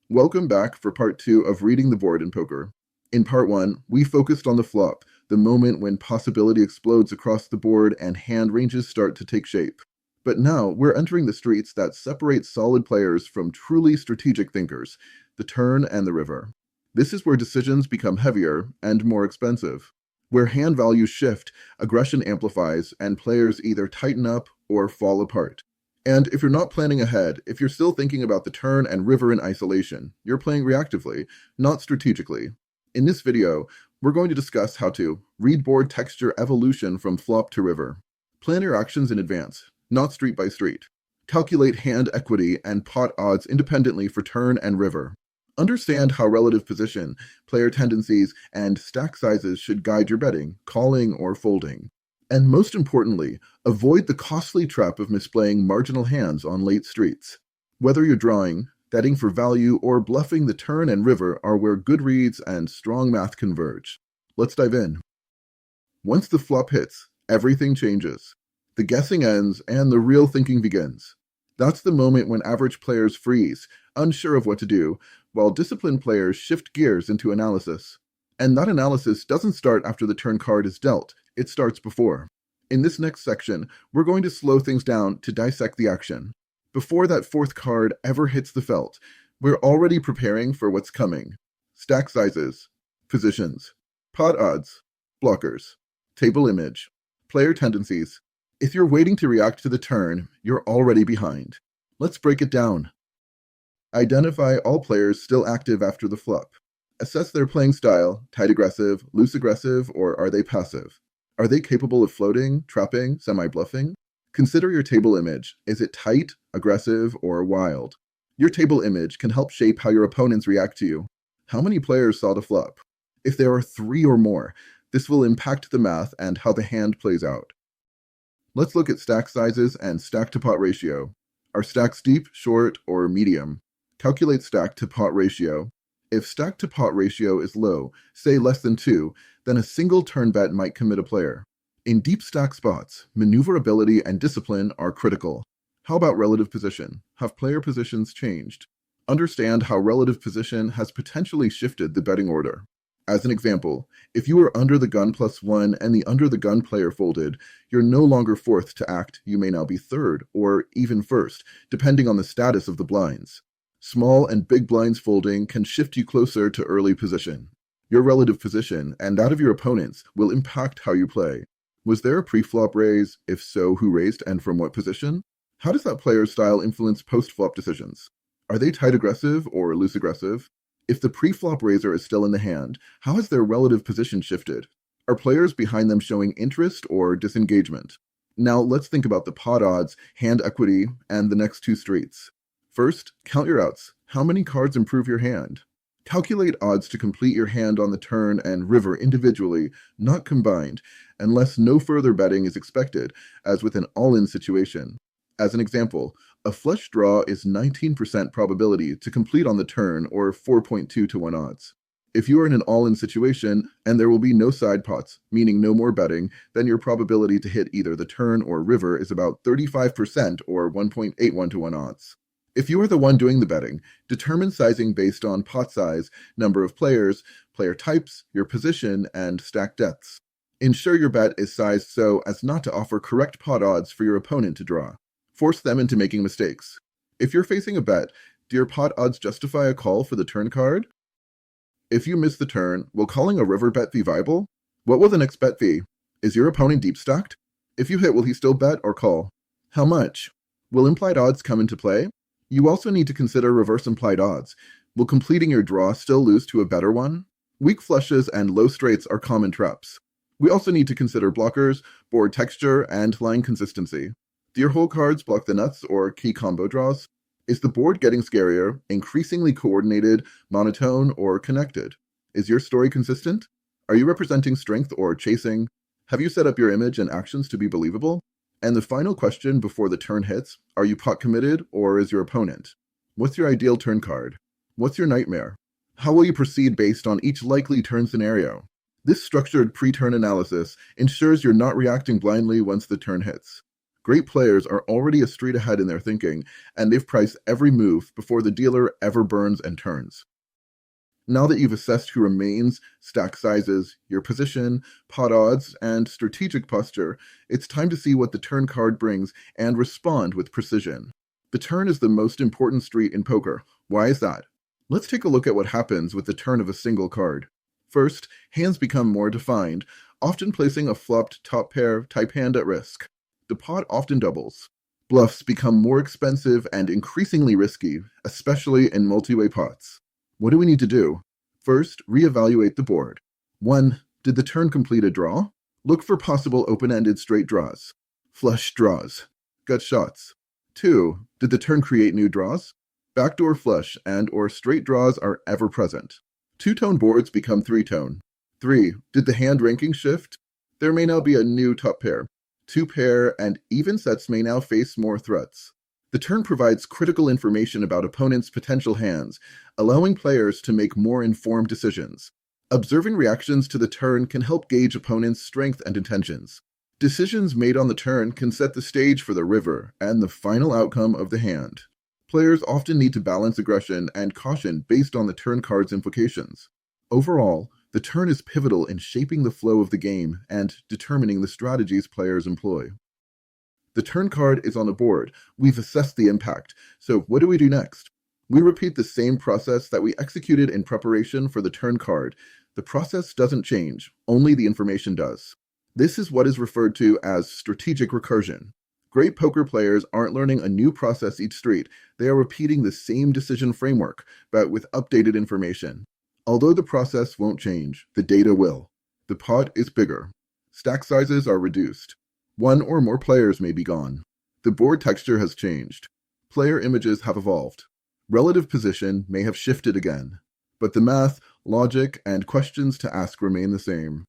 Welcome back for part 2 of reading the board in poker. In part 1, we focused on the flop, the moment when possibility explodes across the board and hand ranges start to take shape. But now we're entering the streets that separate solid players from truly strategic thinkers, the turn and the river. This is where decisions become heavier and more expensive. Where hand values shift, aggression amplifies, and players either tighten up or fall apart. And if you're not planning ahead, if you're still thinking about the turn and river in isolation, you're playing reactively, not strategically. In this video, we're going to discuss how to read board texture evolution from flop to river. Plan your actions in advance, not street by street. Calculate hand equity and pot odds independently for turn and river. Understand how relative position, player tendencies, and stack sizes should guide your betting, calling, or folding. And most importantly, avoid the costly trap of misplaying marginal hands on late streets. Whether you're drawing, betting for value, or bluffing, the turn and river are where good reads and strong math converge. Let's dive in. Once the flop hits, everything changes. The guessing ends and the real thinking begins. That's the moment when average players freeze, unsure of what to do, while disciplined players shift gears into analysis. And that analysis doesn't start after the turn card is dealt, it starts before. In this next section, we're going to slow things down to dissect the action. Before that fourth card ever hits the felt, we're already preparing for what's coming. Stack sizes, positions, pot odds, blockers, table image, player tendencies. If you're waiting to react to the turn, you're already behind. Let's break it down. Identify all players still active after the flop. Assess their playing style, tight aggressive, loose aggressive, or are they passive? Are they capable of floating, trapping, semi-bluffing? Consider your table image. Is it tight, aggressive, or wild? Your table image can help shape how your opponents react to you. How many players saw the flop? If there are 3 or more, this will impact the math and how the hand plays out. Let's look at stack sizes and stack to pot ratio. Are stacks deep, short, or medium? Calculate stack to pot ratio. If stack to pot ratio is low, say less than 2, then a single turn bet might commit a player. In deep stack spots, maneuverability and discipline are critical. How about relative position? Have player positions changed? Understand how relative position has potentially shifted the betting order. As an example, if you were under the gun +1 and the under the gun player folded, you're no longer fourth to act, you may now be third or even first, depending on the status of the blinds. Small and big blinds folding can shift you closer to early position. Your relative position and that of your opponents will impact how you play. Was there a pre-flop raise? If so, who raised and from what position? How does that player's style influence post-flop decisions? Are they tight aggressive or loose aggressive? If the pre-flop raiser is still in the hand, how has their relative position shifted? Are players behind them showing interest or disengagement? Now let's think about the pot odds, hand equity, and the next 2 streets. First, count your outs. How many cards improve your hand? Calculate odds to complete your hand on the turn and river individually, not combined, unless no further betting is expected, as with an all-in situation. As an example, a flush draw is 19% probability to complete on the turn or 4.2 to 1 odds. If you are in an all-in situation and there will be no side pots, meaning no more betting, then your probability to hit either the turn or river is about 35% or 1.81 to 1 odds. If you are the one doing the betting, determine sizing based on pot size, number of players, player types, your position, and stack depths. Ensure your bet is sized so as not to offer correct pot odds for your opponent to draw. Force them into making mistakes. If you're facing a bet, do your pot odds justify a call for the turn card? If you miss the turn, will calling a river bet be viable? What will the next bet be? Is your opponent deep stacked? If you hit, will he still bet or call? How much? Will implied odds come into play? You also need to consider reverse implied odds. Will completing your draw still lose to a better one? Weak flushes and low straights are common traps. We also need to consider blockers, board texture, and line consistency. Do your whole cards block the nuts or key combo draws? Is the board getting scarier, increasingly coordinated, monotone, or connected? Is your story consistent? Are you representing strength or chasing? Have you set up your image and actions to be believable? And the final question before the turn hits, are you pot committed or is your opponent? What's your ideal turn card? What's your nightmare? How will you proceed based on each likely turn scenario? This structured pre-turn analysis ensures you're not reacting blindly once the turn hits. Great players are already a street ahead in their thinking, and they've priced every move before the dealer ever burns and turns. Now that you've assessed who remains, stack sizes, your position, pot odds, and strategic posture, it's time to see what the turn card brings and respond with precision. The turn is the most important street in poker. Why is that? Let's take a look at what happens with the turn of a single card. First, hands become more defined, often placing a flopped top pair type hand at risk. The pot often doubles. Bluffs become more expensive and increasingly risky, especially in multi-way pots. What do we need to do? First, reevaluate the board. 1. Did the turn complete a draw? Look for possible open-ended straight draws. Flush draws. Gut shots. 2. Did the turn create new draws? Backdoor flush and or straight draws are ever present. Two-tone boards become three-tone. 3. Did the hand ranking shift? There may now be a new top pair. Two pair and even sets may now face more threats. The turn provides critical information about opponents' potential hands, allowing players to make more informed decisions. Observing reactions to the turn can help gauge opponents' strength and intentions. Decisions made on the turn can set the stage for the river and the final outcome of the hand. Players often need to balance aggression and caution based on the turn card's implications. Overall, the turn is pivotal in shaping the flow of the game and determining the strategies players employ. The turn card is on a board. We've assessed the impact. So what do we do next? We repeat the same process that we executed in preparation for the turn card. The process doesn't change, only the information does. This is what is referred to as strategic recursion. Great poker players aren't learning a new process each street. They are repeating the same decision framework, but with updated information. Although the process won't change, the data will. The pot is bigger. Stack sizes are reduced. One or more players may be gone. The board texture has changed. Player images have evolved. Relative position may have shifted again. But the math, logic, and questions to ask remain the same.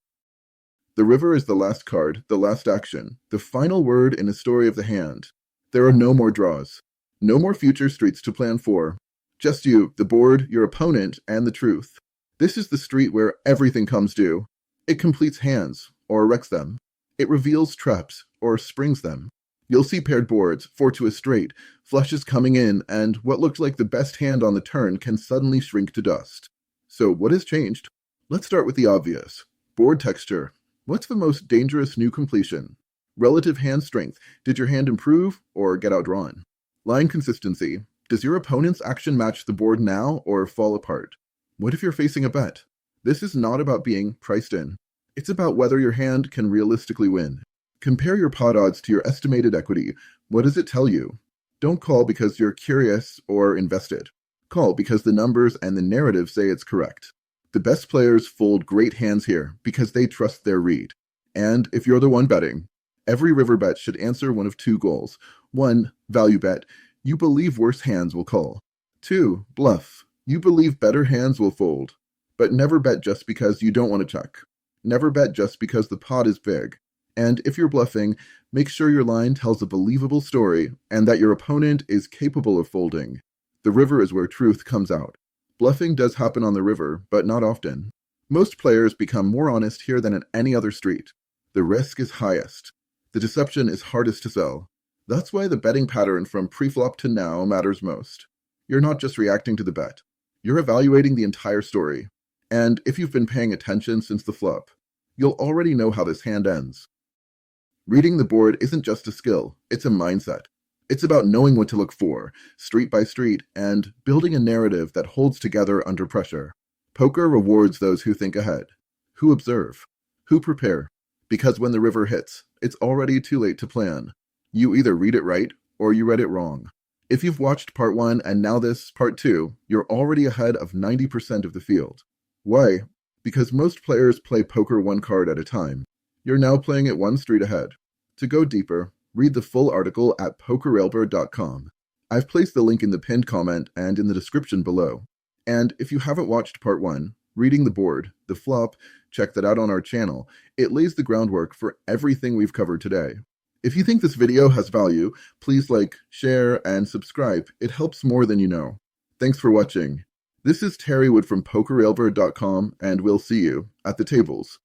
The river is the last card, the last action, the final word in a story of the hand. There are no more draws. No more future streets to plan for. Just you, the board, your opponent, and the truth. This is the street where everything comes due. It completes hands, or wrecks them. It reveals traps, or springs them. You'll see paired boards, 4 to a straight, flushes coming in, and what looked like the best hand on the turn can suddenly shrink to dust. So what has changed? Let's start with the obvious. Board texture. What's the most dangerous new completion? Relative hand strength. Did your hand improve, or get outdrawn? Line consistency. Does your opponent's action match the board now, or fall apart? What if you're facing a bet? This is not about being priced in. It's about whether your hand can realistically win. Compare your pot odds to your estimated equity. What does it tell you? Don't call because you're curious or invested. Call because the numbers and the narrative say it's correct. The best players fold great hands here because they trust their read. And if you're the one betting, every river bet should answer one of two goals. 1. Value bet. You believe worse hands will call. 2. Bluff. You believe better hands will fold. But never bet just because you don't want to check. Never bet just because the pot is big. And if you're bluffing, make sure your line tells a believable story and that your opponent is capable of folding. The river is where truth comes out. Bluffing does happen on the river, but not often. Most players become more honest here than at any other street. The risk is highest. The deception is hardest to sell. That's why the betting pattern from pre-flop to now matters most. You're not just reacting to the bet. You're evaluating the entire story. And if you've been paying attention since the flop, you'll already know how this hand ends. Reading the board isn't just a skill, it's a mindset. It's about knowing what to look for, street by street, and building a narrative that holds together under pressure. Poker rewards those who think ahead, who observe, who prepare. Because when the river hits, it's already too late to plan. You either read it right, or you read it wrong. If you've watched part 1 and now this part 2, you're already ahead of 90% of the field. Why? Because most players play poker one card at a time. You're now playing it one street ahead. To go deeper, read the full article at pokerrailbird.com. I've placed the link in the pinned comment and in the description below. And if you haven't watched part 1, reading the board, the flop, check that out on our channel. It lays the groundwork for everything we've covered today. If you think this video has value, please like, share, and subscribe. It helps more than you know. Thanks for watching. This is Terry Wood from pokerrailbird.com, and we'll see you at the tables.